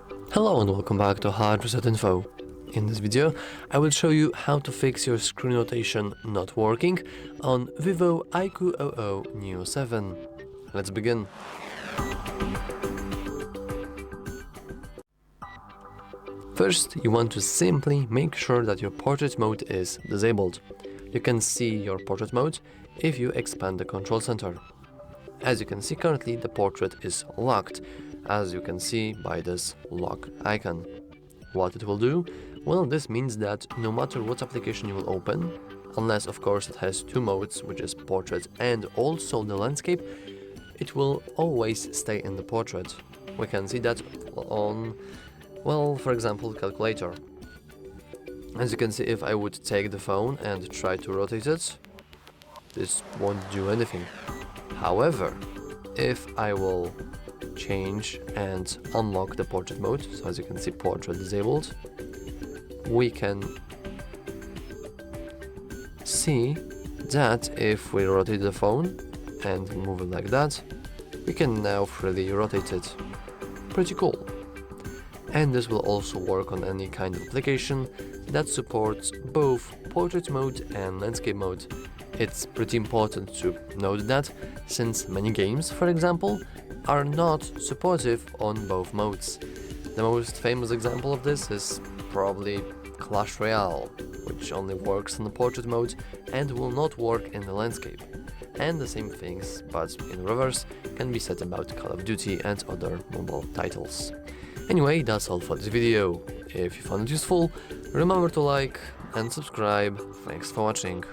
Hello and welcome back to HardReset.Info. In this video, I will show you how to fix your screen rotation not working on VIVO iQOO Neo 7. Let's begin. First, you want to simply make sure that your portrait mode is disabled. You can see your portrait mode if you expand the control center. As you can see currently, the portrait is locked, as you can see by this lock icon. What it will do? Well, this means that no matter what application you will open, unless of course it has two modes, which is portrait and also the landscape, it will always stay in the portrait. We can see that on, well, for example, calculator. As you can see, if I would take the phone and try to rotate it, this won't do anything. However, if I will change and unlock the portrait mode, so as you can see, portrait disabled, we can see that if we rotate the phone and move it like that, we can now freely rotate it. Pretty cool. And this will also work on any kind of application that supports both portrait mode and landscape mode. It's pretty important to note that, since many games, for example, are not supportive on both modes. The most famous example of this is probably Clash Royale, which only works in the portrait mode and will not work in the landscape. And the same things, but in reverse, can be said about Call of Duty and other mobile titles. Anyway, that's all for this video. If you found it useful, remember to like and subscribe. Thanks for watching.